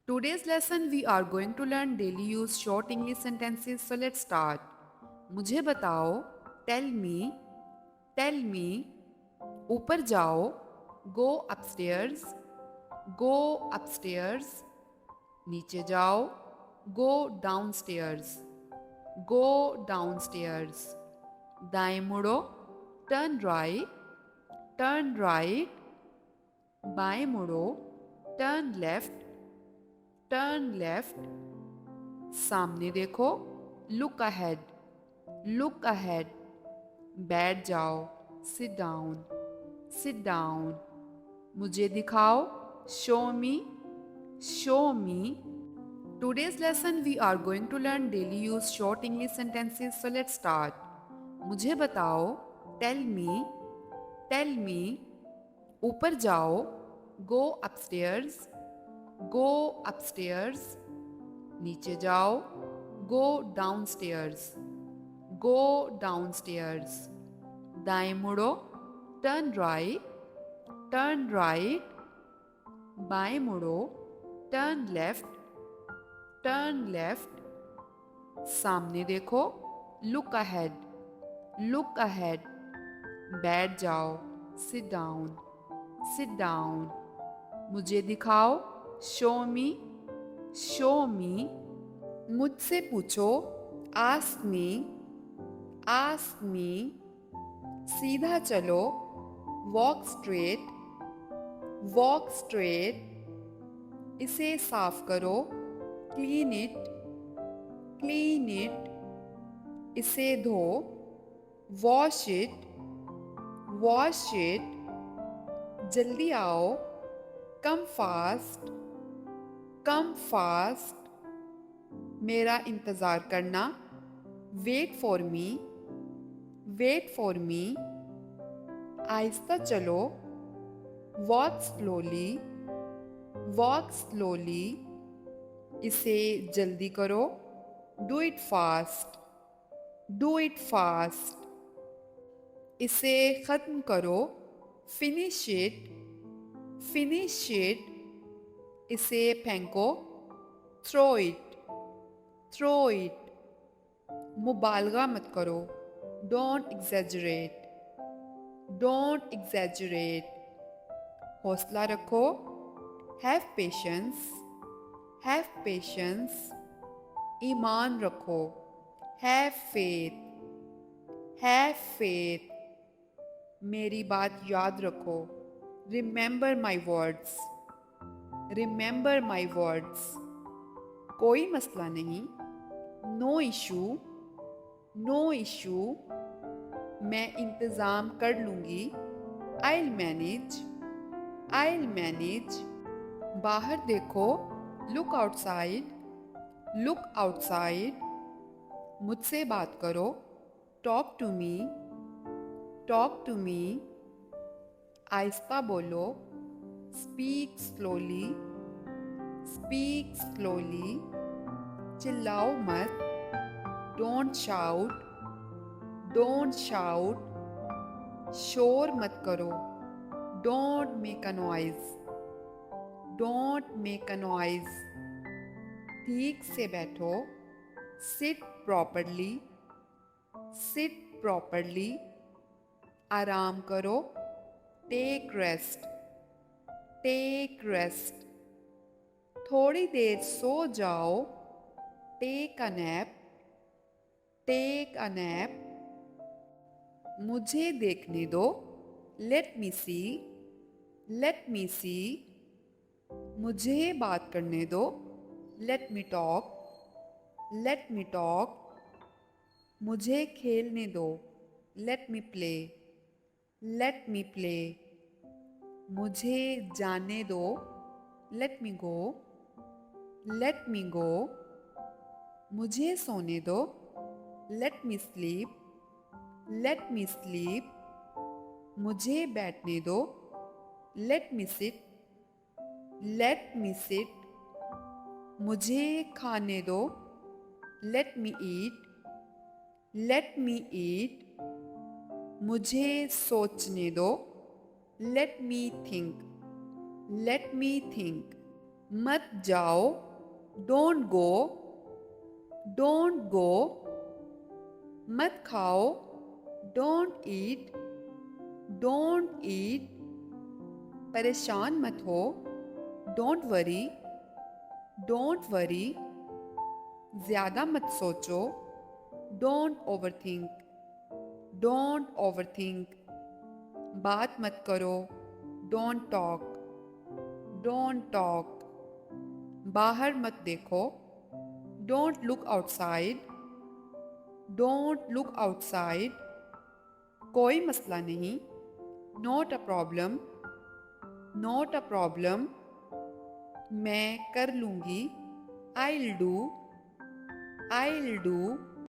Today's lesson we are going to learn daily use short English sentences. So let's start. मुझे बताओ, tell me, tell me, ऊपर जाओ, go upstairs, go upstairs, नीचे जाओ, go downstairs, go downstairs, दाएं मुड़ो, turn right, बाएं मुड़ो, turn left, सामने देखो, look ahead, बैठ जाओ, sit down, मुझे दिखाओ, show me. Today's lesson we are going to learn daily use short English sentences. So let's start. मुझे बताओ, tell me, ऊपर जाओ, go upstairs, नीचे जाओ, go downstairs, दाएं मुड़ो, turn right, बाएं मुड़ो, turn left, सामने देखो, look ahead, बैठ जाओ, sit down, मुझे दिखाओ, show me, मुझसे पूछो, ask me, सीधा चलो, walk straight, इसे साफ करो, clean it, इसे धो, wash it, जल्दी आओ, come fast, मेरा इंतज़ार करना, wait for me, आहिस्ता चलो, walk slowly, इसे जल्दी करो, do it fast, इसे ख़त्म करो, finish it, इसे फेंको, throw it, मुबालगा मत करो, don't exaggerate, हौसला रखो, have patience, ईमान रखो, have faith, मेरी बात याद रखो, remember my words, कोई मसला नहीं, no issue, मैं इंतज़ाम कर लूँगी, I'll manage, बाहर देखो, look outside, मुझसे बात करो, talk to me, आहिस्ता बोलो, speak slowly, चिल्लाओ मत, don't shout, शोर मत करो, don't make a noise, ठीक से बैठो, sit properly, आराम करो, take rest, थोड़ी देर सो जाओ, take a nap, मुझे देखने दो, let me see, मुझे बात करने दो, let me talk, मुझे खेलने दो, let me play, मुझे जाने दो, let me go, मुझे सोने दो, let me sleep, मुझे बैठने दो, let me sit, मुझे खाने दो, let me eat, मुझे सोचने दो, let me think, मत जाओ, डोंट गो, डोंट गो। मत खाओ, डोंट ईट, डोंट ईट। परेशान मत हो, डोंट वरी, डोंट वरी। ज्यादा मत सोचो, डोंट ओवरथिंक, डोंट ओवरथिंक। बात मत करो, डोंट टॉक, डोंट टॉक। बाहर मत देखो, don't look outside, don't look outside. कोई मसला नहीं, not a problem, not a problem. मैं कर लूँगी, I will do, I will do.